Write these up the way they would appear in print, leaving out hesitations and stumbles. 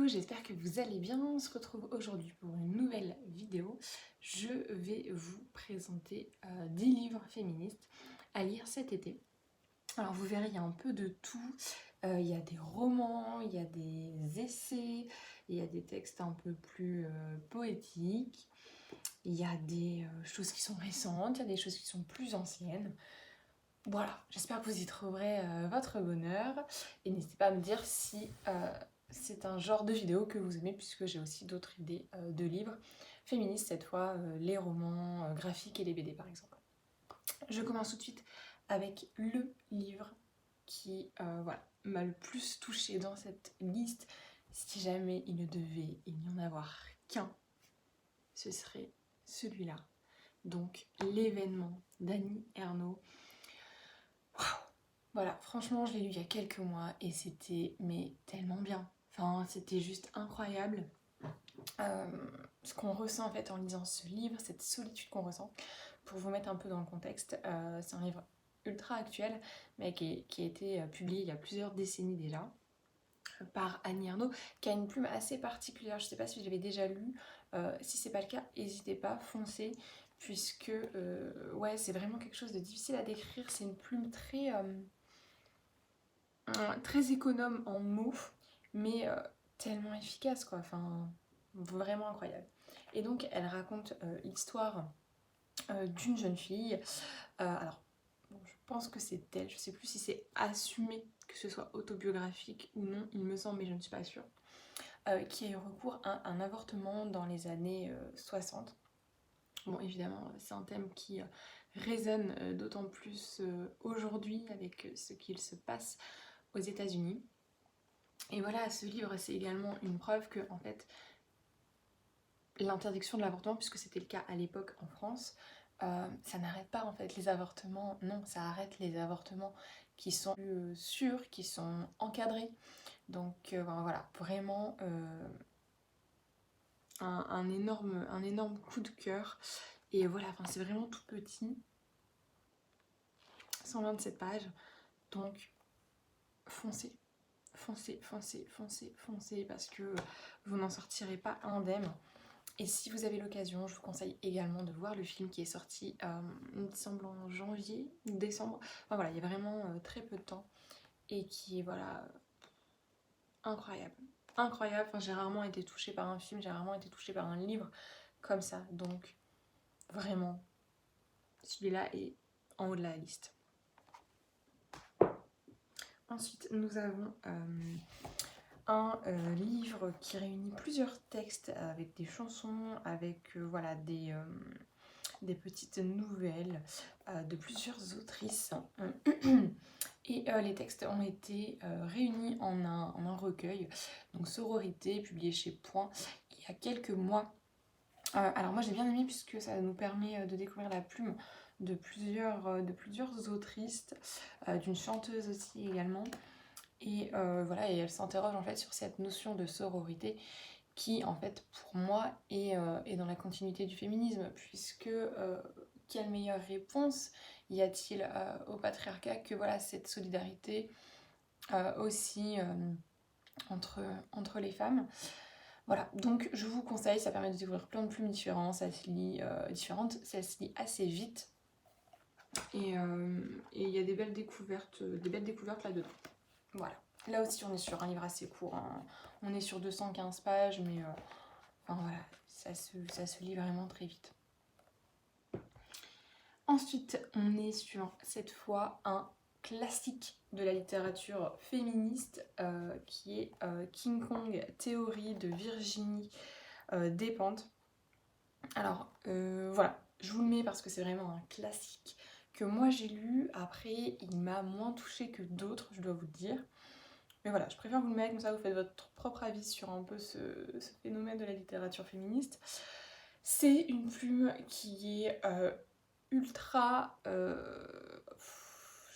Hello, j'espère que vous allez bien. On se retrouve aujourd'hui pour une nouvelle vidéo. Je vais vous présenter 10 livres féministes à lire cet été. Alors vous verrez, il y a un peu de tout. Il y a des romans, il y a des essais, il y a des textes un peu plus poétiques, il y a des choses qui sont récentes, il y a des choses qui sont plus anciennes. Voilà, j'espère que vous y trouverez votre bonheur. Et n'hésitez pas à me dire si c'est un genre de vidéo que vous aimez, puisque j'ai aussi d'autres idées de livres féministes, cette fois les romans graphiques et les BD par exemple. Je commence tout de suite avec le livre qui voilà, m'a le plus touchée dans cette liste. Si jamais il ne devait y en avoir qu'un, ce serait celui-là. Donc, L'événement d'Annie Ernaux. Voilà, franchement, je l'ai lu il y a quelques mois et c'était mais tellement bien. Enfin, c'était juste incroyable. Ce qu'on ressent en fait en lisant ce livre, cette solitude qu'on ressent. Pour vous mettre un peu dans le contexte, c'est un livre ultra actuel, mais qui a été publié il y a plusieurs décennies déjà, par Annie Ernaux, qui a une plume assez particulière. Je ne sais pas si je l'avais déjà lu. Si c'est pas le cas, n'hésitez pas, foncez, puisque ouais, c'est vraiment quelque chose de difficile à décrire. C'est une plume très économe en mots, mais tellement efficace quoi, enfin vraiment incroyable. Et donc elle raconte l'histoire d'une jeune fille, alors bon, je pense que c'est elle, je sais plus si c'est assumé que ce soit autobiographique ou non, il me semble, mais je ne suis pas sûre, qui a eu recours à un avortement dans les années 60. Bon, évidemment, c'est un thème qui résonne d'autant plus aujourd'hui avec ce qu'il se passe aux États-Unis. Et voilà, ce livre, c'est également une preuve que, en fait, l'interdiction de l'avortement, puisque c'était le cas à l'époque en France, ça n'arrête pas en fait les avortements. Non, ça arrête les avortements qui sont sûrs, qui sont encadrés. Donc voilà, vraiment un énorme coup de cœur. Et voilà, enfin, c'est vraiment tout petit, 127 pages. Donc foncez. Foncez, foncez, foncez, foncez, parce que vous n'en sortirez pas indemne. Et si vous avez l'occasion, je vous conseille également de voir le film qui est sorti, il me semble en janvier ou décembre. Enfin voilà, il y a vraiment très peu de temps et qui est voilà incroyable. Incroyable, enfin, j'ai rarement été touchée par un film, j'ai rarement été touchée par un livre comme ça. Donc vraiment, celui-là est en haut de la liste. Ensuite, nous avons un livre qui réunit plusieurs textes avec des chansons, avec voilà, des petites nouvelles de plusieurs autrices. Et les textes ont été réunis en un recueil, donc Sororité, publié chez Point il y a quelques mois. Alors moi j'ai bien aimé puisque ça nous permet de découvrir la plume de plusieurs autrices, d'une chanteuse aussi également. Et voilà, et elle s'interroge en fait sur cette notion de sororité qui en fait pour moi est dans la continuité du féminisme, puisque quelle meilleure réponse y a-t-il au patriarcat que voilà cette solidarité aussi entre les femmes. Voilà, donc je vous conseille, ça permet de découvrir plein de plumes différentes, ça se lit assez vite et il y a des belles découvertes là-dedans. Voilà. Là aussi, on est sur un livre assez court, hein. On est sur 215 pages, mais enfin voilà, ça se lit vraiment très vite. Ensuite, on est sur, cette fois, un classique de la littérature féministe qui est King Kong Théorie de Virginie Despentes. Alors, voilà, je vous le mets parce que c'est vraiment un classique que moi j'ai lu. Après, il m'a moins touchée que d'autres, je dois vous le dire. Mais voilà, je préfère vous le mettre, comme ça vous faites votre propre avis sur un peu ce phénomène de la littérature féministe. C'est une plume qui est ultra... je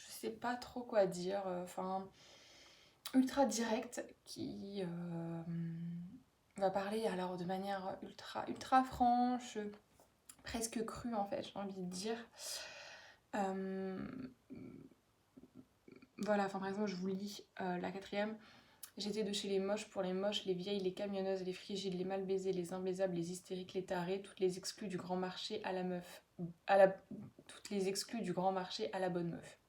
sais pas trop quoi dire, enfin... ultra directe, qui va parler alors de manière ultra franche, presque crue en fait, j'ai envie de dire. Voilà, enfin par exemple je vous lis la quatrième. J'étais de chez les moches pour les moches, les vieilles, les camionneuses, les frigides, les mal baisées, les imbaisables, les hystériques, les tarés, toutes les exclues du grand marché à la meuf. Toutes les exclues du grand marché à la bonne meuf.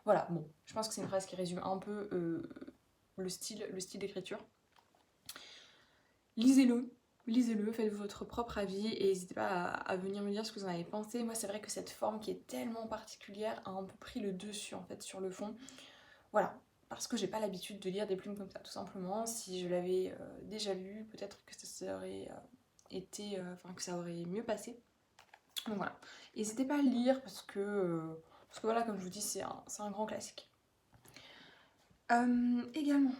Voilà, bon, je pense que c'est une phrase qui résume un peu le style d'écriture. Lisez-le, lisez-le, faites votre propre avis et n'hésitez pas à venir me dire ce que vous en avez pensé. Moi, c'est vrai que cette forme qui est tellement particulière a un peu pris le dessus en fait sur le fond. Voilà, parce que j'ai pas l'habitude de lire des plumes comme ça, tout simplement. Si je l'avais déjà lu, peut-être que ça aurait que ça aurait mieux passé. Donc voilà, n'hésitez pas à le lire parce que voilà, comme je vous dis, c'est un grand classique. Également,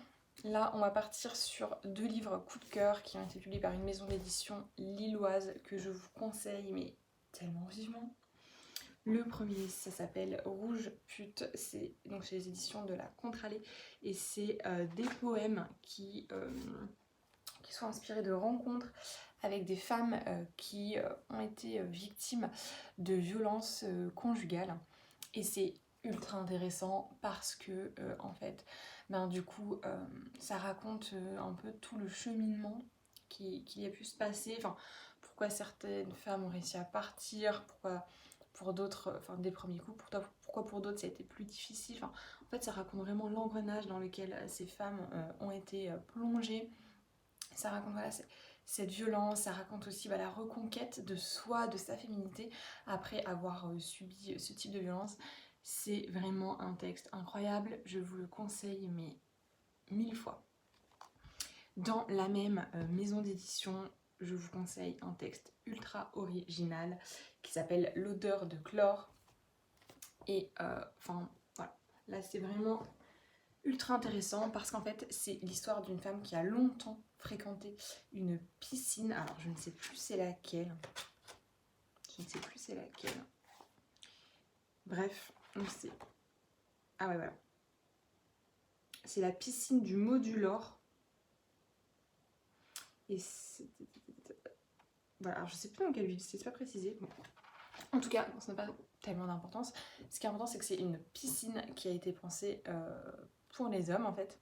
là, on va partir sur 2 livres coup de cœur qui ont été publiés par une maison d'édition lilloise que je vous conseille, mais tellement vivement. Le premier, ça s'appelle Rouge Pute, c'est donc chez les éditions de la Contralée, et c'est des poèmes qui sont inspirés de rencontres avec des femmes qui ont été victimes de violences conjugales. Et c'est ultra intéressant parce que en fait, du coup, ça raconte un peu tout le cheminement qui a pu se passer. Enfin, pourquoi certaines femmes ont réussi à partir, pourquoi pour d'autres, des premiers coups, pourquoi pour d'autres ça a été plus difficile. Enfin, en fait, ça raconte vraiment l'engrenage dans lequel ces femmes ont été plongées. Ça raconte voilà, cette violence, ça raconte aussi la reconquête de soi, de sa féminité, après avoir subi ce type de violence. C'est vraiment un texte incroyable, je vous le conseille, mais 1000 fois. Dans la même maison d'édition, je vous conseille un texte ultra original qui s'appelle L'odeur de chlore. Et voilà, là c'est vraiment ultra intéressant parce qu'en fait c'est l'histoire d'une femme qui a longtemps fréquenté une piscine. Alors je ne sais plus c'est laquelle. Bref, donc c'est... Ah ouais voilà. C'est la piscine du Modulor. Et c'est... Voilà, alors je sais plus dans quelle ville, c'est pas précisé. Bon. En tout cas, ça n'a pas tellement d'importance. Ce qui est important, c'est que c'est une piscine qui a été pensée pour les hommes en fait.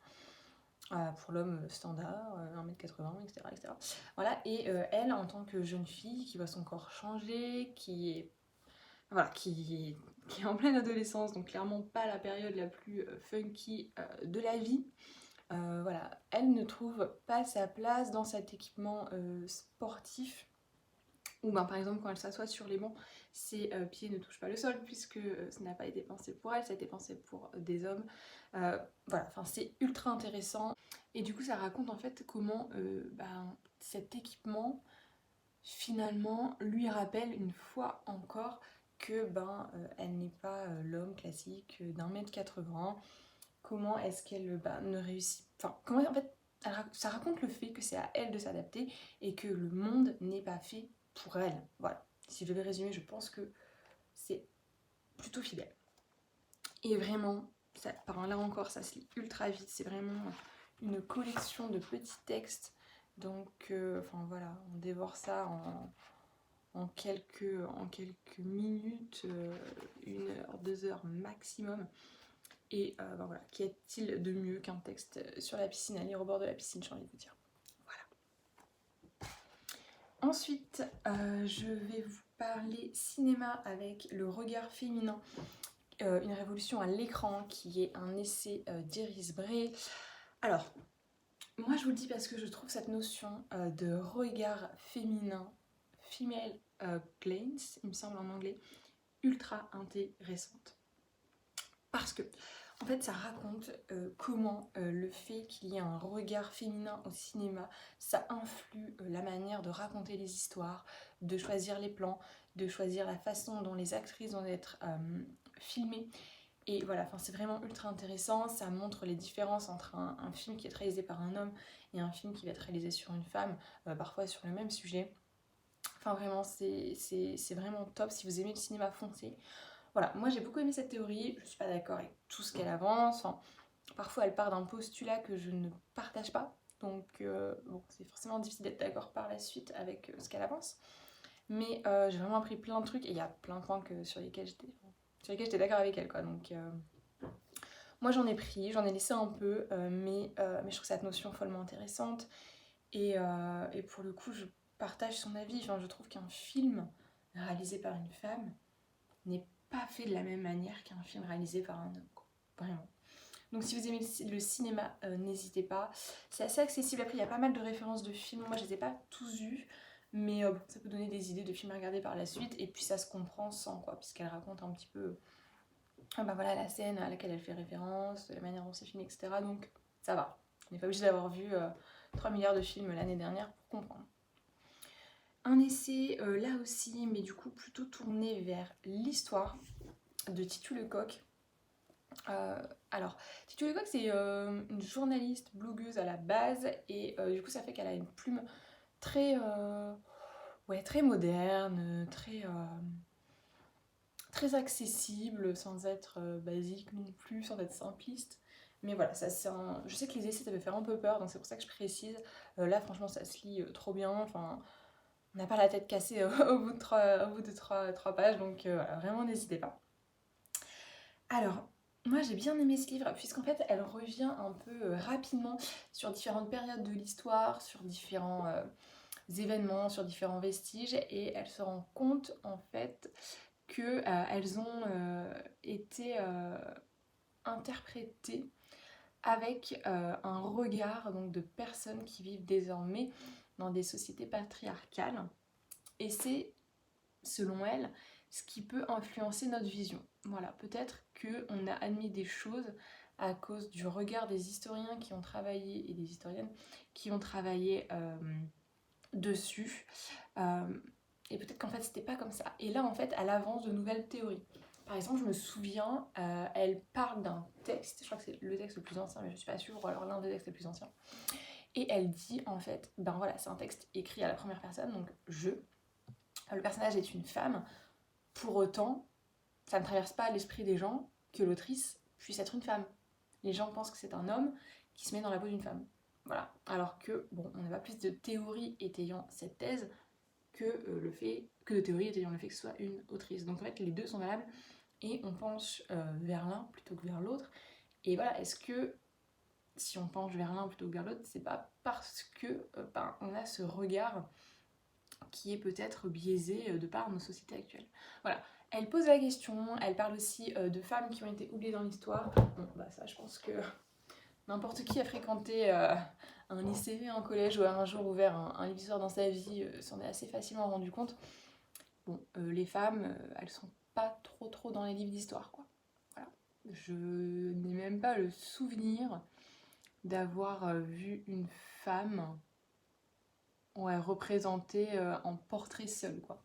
Pour l'homme standard, 1m80, etc. Voilà, et elle, en tant que jeune fille qui voit son corps changer, qui est en pleine adolescence, donc clairement pas la période la plus funky de la vie, voilà, elle ne trouve pas sa place dans cet équipement sportif, ou par exemple quand elle s'assoit sur les bancs, ses pieds ne touchent pas le sol puisque ça n'a pas été pensé pour elle, ça a été pensé pour des hommes. Voilà, c'est ultra intéressant. Et du coup ça raconte en fait comment cet équipement finalement lui rappelle une fois encore que elle n'est pas l'homme classique d'1m80. Comment est-ce qu'elle ne réussit... Enfin, comment en fait ça raconte le fait que c'est à elle de s'adapter et que le monde n'est pas fait pour elle. Voilà. Si je devais résumer, je pense que c'est plutôt fidèle. Et vraiment, là encore, ça se lit ultra vite. C'est vraiment une collection de petits textes. Donc, voilà, on dévore ça en quelques minutes, 1 heure, 2 heures maximum. Et voilà, qu'y a-t-il de mieux qu'un texte sur la piscine, à lire au bord de la piscine, j'ai envie de vous dire. Voilà. Ensuite, je vais vous parler cinéma avec Le regard féminin, une révolution à l'écran, qui est un essai d'Iris Bray. Alors, moi je vous le dis parce que je trouve cette notion de regard féminin, female glance, il me semble en anglais, ultra intéressante. Parce que, en fait, ça raconte comment le fait qu'il y ait un regard féminin au cinéma, ça influe la manière de raconter les histoires, de choisir les plans, de choisir la façon dont les actrices vont être filmées. Et voilà, c'est vraiment ultra intéressant, ça montre les différences entre un film qui est réalisé par un homme et un film qui va être réalisé sur une femme, parfois sur le même sujet. Enfin vraiment, c'est vraiment top. Si vous aimez le cinéma, foncez. Voilà, moi j'ai beaucoup aimé cette théorie, je suis pas d'accord avec tout ce qu'elle avance, parfois elle part d'un postulat que je ne partage pas, donc bon, c'est forcément difficile d'être d'accord par la suite avec ce qu'elle avance, mais j'ai vraiment appris plein de trucs et il y a plein de points sur lesquels j'étais d'accord avec elle, quoi, donc Moi j'en ai pris, j'en ai laissé un peu, mais je trouve cette notion follement intéressante. Et pour le coup, je partage son avis. Enfin, je trouve qu'un film réalisé par une femme n'est pas fait de la même manière qu'un film réalisé par un homme, quoi. Vraiment. Donc si vous aimez le cinéma, n'hésitez pas. C'est assez accessible. Après, il y a pas mal de références de films. Moi, je les ai pas tous vus. Mais bon, ça peut donner des idées de films à regarder par la suite. Et puis ça se comprend sans, quoi, puisqu'elle raconte un petit peu bah voilà, la scène à laquelle elle fait référence, la manière dont c'est filmé, etc. Donc ça va. On n'est pas obligé d'avoir vu 3 milliards de films l'année dernière pour comprendre. Un essai là aussi, mais du coup plutôt tourné vers l'histoire de Titu Lecoq. Alors, Titu Lecoq, c'est une journaliste blogueuse à la base, et du coup ça fait qu'elle a une plume très, ouais, très moderne, très accessible, sans être basique non plus, sans être simpliste. Mais voilà, ça, je sais que les essais ça peut faire un peu peur, donc c'est pour ça que je précise. Là, franchement, ça se lit trop bien. Enfin, on n'a pas la tête cassée au bout de trois pages, donc voilà, vraiment n'hésitez pas. Alors, moi j'ai bien aimé ce livre, puisqu'en fait elle revient un peu rapidement sur différentes périodes de l'histoire, sur différents événements, sur différents vestiges, et elle se rend compte en fait que elles ont été interprétées avec un regard donc, de personnes qui vivent désormais dans des sociétés patriarcales. Et c'est, selon elle, ce qui peut influencer notre vision. Voilà, peut-être qu'on a admis des choses à cause du regard des historiens qui ont travaillé, et des historiennes qui ont travaillé dessus. Et peut-être qu'en fait c'était pas comme ça. Et là en fait elle avance de nouvelles théories. Par exemple, je me souviens, elle parle d'un texte, je crois que c'est le texte le plus ancien, mais je suis pas sûre, ou alors l'un des textes les plus anciens. Et elle dit en fait, ben voilà, c'est un texte écrit à la première personne, donc je. Le personnage est une femme. Pour autant, ça ne traverse pas l'esprit des gens que l'autrice puisse être une femme. Les gens pensent que c'est un homme qui se met dans la peau d'une femme. Voilà. Alors que, bon, on n'a pas plus de théories étayant cette thèse que de théories étayant le fait que ce soit une autrice. Donc en fait, les deux sont valables et on penche vers l'un plutôt que vers l'autre. Et voilà, est-ce que si on penche vers l'un plutôt que vers l'autre, c'est pas parce que on a ce regard qui est peut-être biaisé de par nos sociétés actuelles. Voilà. Elle pose la question, elle parle aussi de femmes qui ont été oubliées dans l'histoire. Bon, bah ça, je pense que n'importe qui a fréquenté un lycée, un collège ou a un jour ouvert un livre d'histoire dans sa vie s'en est assez facilement rendu compte. Bon, les femmes, elles sont pas trop dans les livres d'histoire, quoi. Voilà. Je n'ai même pas le souvenir d'avoir vu une femme, ouais, représentée en portrait seul, quoi.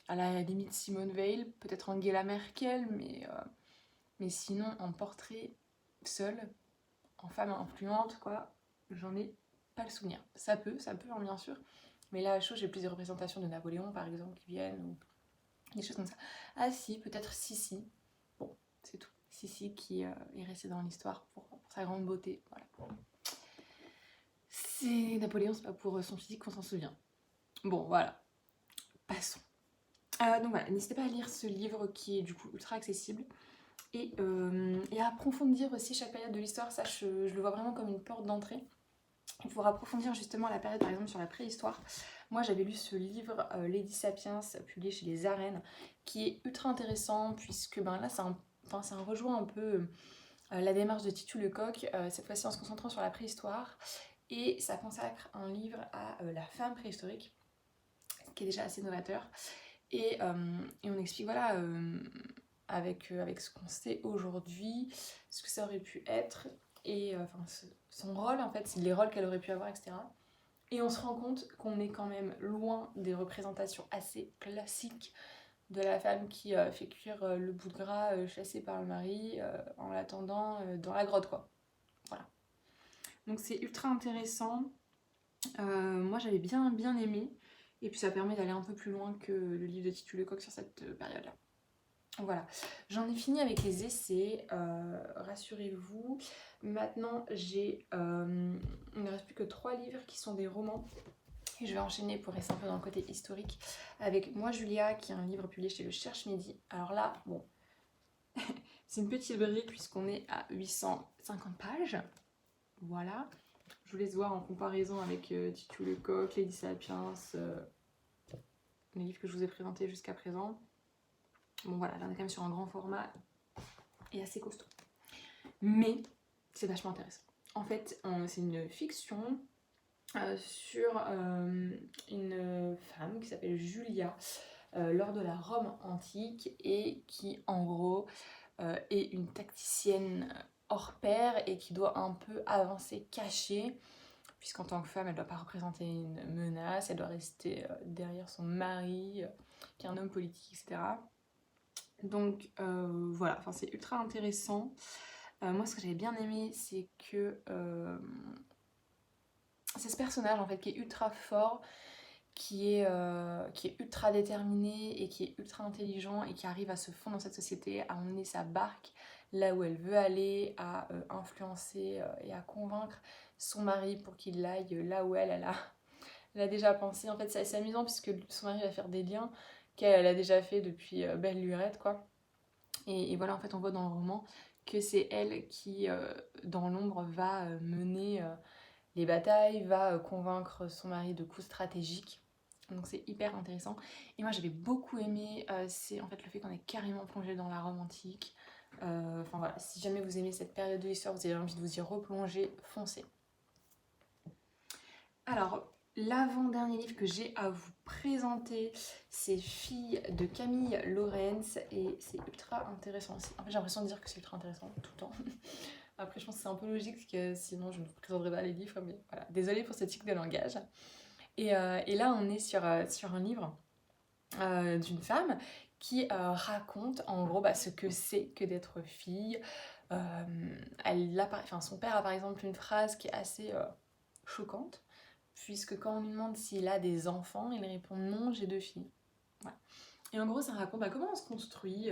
À la limite Simone Veil, peut-être Angela Merkel, mais sinon en portrait seul, en femme influente, quoi, j'en ai pas le souvenir. Ça peut, hein, bien sûr, mais là à chaud, j'ai plus des représentations de Napoléon, par exemple, qui viennent, ou des choses comme ça. Ah si, peut-être Sissi. Bon, c'est tout. Sissi qui est restée dans l'histoire pour sa grande beauté. Voilà. C'est Napoléon, c'est pas pour son physique qu'on s'en souvient. Bon, voilà. Passons. Donc voilà, n'hésitez pas à lire ce livre qui est du coup ultra accessible. Et à approfondir aussi chaque période de l'histoire. Ça, je le vois vraiment comme une porte d'entrée. Pour approfondir justement la période, par exemple, sur la préhistoire. Moi, j'avais lu ce livre, Lady Sapiens, publié chez les Arènes, qui est ultra intéressant, puisque ben, là, ça rejoint un peu la démarche de Titu Lecoq, cette fois-ci en se concentrant sur la préhistoire. Et ça consacre un livre à la femme préhistorique, qui est déjà assez novateur. Et on explique, voilà, avec ce qu'on sait aujourd'hui, ce que ça aurait pu être, et son rôle, en fait, c'est les rôles qu'elle aurait pu avoir, etc. Et on se rend compte qu'on est quand même loin des représentations assez classiques de la femme qui fait cuire le bout de gras chassé par le mari en l'attendant dans la grotte, quoi. Voilà. Donc c'est ultra intéressant. Moi j'avais bien aimé. Et puis ça permet d'aller un peu plus loin que le livre de Titu Lecoq sur cette période-là. Voilà, j'en ai fini avec les essais, rassurez-vous. Maintenant, il ne reste plus que 3 livres qui sont des romans. Et je vais enchaîner pour rester un peu dans le côté historique avec Moi Julia, qui est un livre publié chez le Cherche Midi. Alors là, bon, C'est une petite brique puisqu'on est à 850 pages. Voilà. Je vous laisse voir en comparaison avec Titu Lecoq, Lady Sapiens, les livres que je vous ai présentés jusqu'à présent. Bon voilà, là on est quand même sur un grand format et assez costaud. Mais c'est vachement intéressant. En fait, c'est une fiction sur une femme qui s'appelle Julia lors de la Rome antique et qui en gros est une tacticienne hors pair et qui doit un peu avancer cachée puisqu'en tant que femme elle ne doit pas représenter une menace, elle doit rester derrière son mari qui est un homme politique, etc. Donc voilà, enfin, c'est ultra intéressant. Moi ce que j'avais bien aimé c'est que c'est ce personnage en fait qui est ultra fort, qui est ultra déterminé et qui est ultra intelligent et qui arrive à se fondre dans cette société, à emmener sa barque là où elle veut aller, à influencer et à convaincre son mari pour qu'il aille là où elle a déjà pensé. En fait, c'est assez amusant puisque son mari va faire des liens qu'elle a déjà fait depuis belle lurette, quoi. Et voilà, en fait, on voit dans le roman que c'est elle qui, dans l'ombre, va mener les batailles, va convaincre son mari de coups stratégiques. Donc c'est hyper intéressant. Et moi j'avais beaucoup aimé, c'est en fait le fait qu'on est carrément plongé dans la Rome antique. Enfin voilà, si jamais vous aimez cette période de l'histoire, vous avez envie de vous y replonger, foncez. Alors, l'avant-dernier livre que j'ai à vous présenter, c'est Filles de Camille Laurens et c'est ultra intéressant aussi. En fait j'ai l'impression de dire que c'est ultra intéressant tout le temps. Après je pense que c'est un peu logique parce que sinon je ne vous présenterai pas les livres, mais voilà, désolée pour cette tic de langage. Et là, on est sur un livre d'une femme qui raconte en gros ce que c'est que d'être fille. Son père a par exemple une phrase qui est assez choquante, puisque quand on lui demande s'il a des enfants, il répond non, j'ai 2 filles. Voilà. Et en gros, ça raconte comment on se construit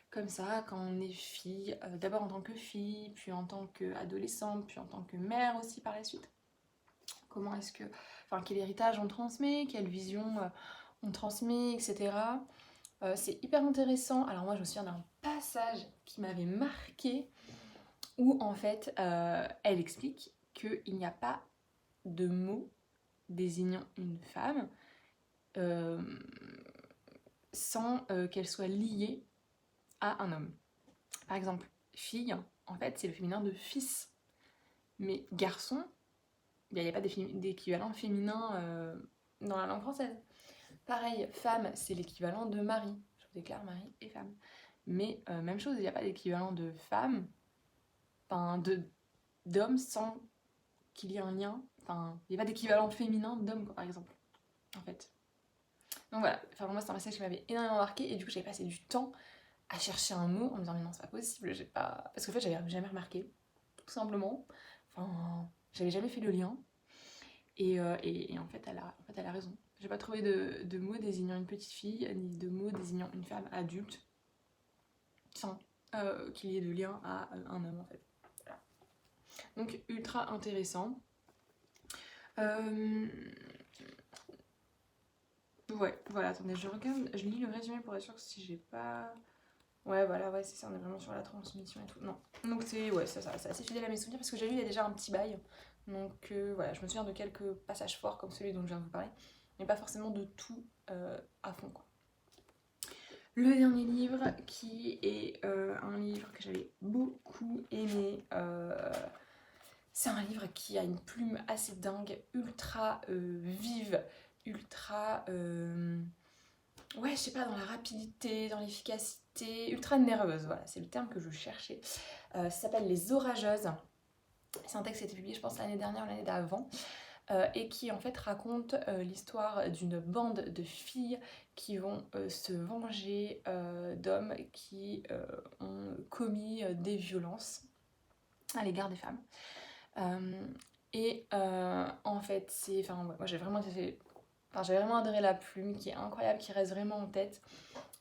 comme ça quand on est fille, d'abord en tant que fille, puis en tant qu'adolescente, puis en tant que mère aussi par la suite. Comment est-ce que, enfin, quel héritage on transmet, quelle vision on transmet, etc. C'est hyper intéressant. Alors moi je me souviens d'un passage qui m'avait marqué où en fait elle explique qu'il n'y a pas de mot désignant une femme sans qu'elle soit liée à un homme. Par exemple, fille, en fait c'est le féminin de fils, mais garçon, il n'y a pas d'équivalent féminin dans la langue française. Pareil, femme, c'est l'équivalent de mari. Je vous déclare mari et femme. Mais même chose, il n'y a pas d'équivalent de femme, enfin d'homme sans qu'il y ait un lien. Enfin, il n'y a pas d'équivalent féminin d'homme, par exemple. En fait. Donc voilà, enfin, pour moi, c'est un passage qui m'avait énormément marqué. Et du coup, j'avais passé du temps à chercher un mot en me disant, mais non, c'est pas possible. J'ai pas... Parce qu'en fait, j'avais jamais remarqué, tout simplement. Enfin, j'avais jamais fait le lien. Et en fait, elle a raison. J'ai pas trouvé de mots désignant une petite fille, ni de mots désignant une femme adulte, sans qu'il y ait de lien à un homme en fait. Voilà. Donc ultra intéressant. Ouais, voilà, attendez, je regarde, je lis le résumé pour être sûre que si j'ai pas... Ouais, voilà, ouais, c'est ça, on est vraiment sur la transmission et tout. Non, donc c'est assez fidèle à mes souvenirs parce que j'ai lu il y a déjà un petit bail. Donc voilà, je me souviens de quelques passages forts comme celui dont je viens de vous parler, mais pas forcément de tout à fond, quoi. Le dernier livre qui est un livre que j'avais beaucoup aimé. C'est un livre qui a une plume assez dingue, ultra vive, ultra... ouais, je sais pas, dans la rapidité, dans l'efficacité, ultra nerveuse, voilà, c'est le terme que je cherchais. Ça s'appelle Les Orageuses. C'est un texte qui a été publié, je pense, l'année dernière ou l'année d'avant. Et qui en fait raconte l'histoire d'une bande de filles qui vont se venger d'hommes qui ont commis des violences à l'égard des femmes. En fait, c'est... Enfin, ouais, moi j'ai vraiment adoré la plume qui est incroyable, qui reste vraiment en tête.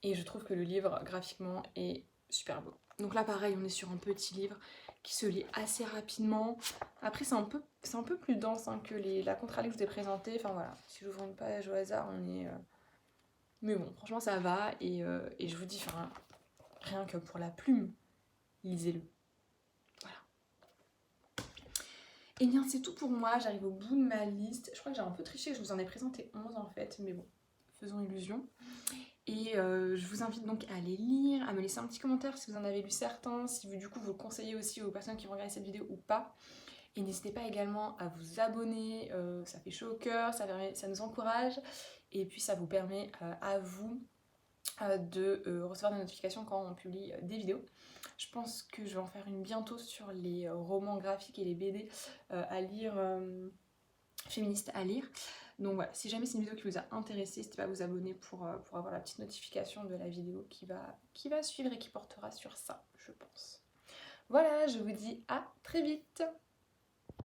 Et je trouve que le livre, graphiquement, est super beau. Donc là, pareil, on est sur un petit livre qui se lit assez rapidement. Après, c'est un peu plus dense que la contralie que je vous ai présentée. Enfin voilà, si j'ouvre une page au hasard, on est... Mais bon, franchement, ça va. Et je vous dis, rien que pour la plume, lisez-le. Voilà. Et bien c'est tout pour moi, j'arrive au bout de ma liste. Je crois que j'ai un peu triché, je vous en ai présenté 11 en fait, mais bon, faisons illusion. Et je vous invite donc à les lire, à me laisser un petit commentaire si vous en avez lu certains, si vous, du coup vous le conseillez aussi aux personnes qui vont regarder cette vidéo ou pas. Et n'hésitez pas également à vous abonner, ça fait chaud au cœur, ça nous encourage. Et puis ça vous permet à vous de recevoir des notifications quand on publie des vidéos. Je pense que je vais en faire une bientôt sur les romans graphiques et les BD à lire, féministes à lire. Donc voilà, si jamais c'est une vidéo qui vous a intéressé, n'hésitez pas à vous abonner pour avoir la petite notification de la vidéo qui va suivre et qui portera sur ça, je pense. Voilà, je vous dis à très vite.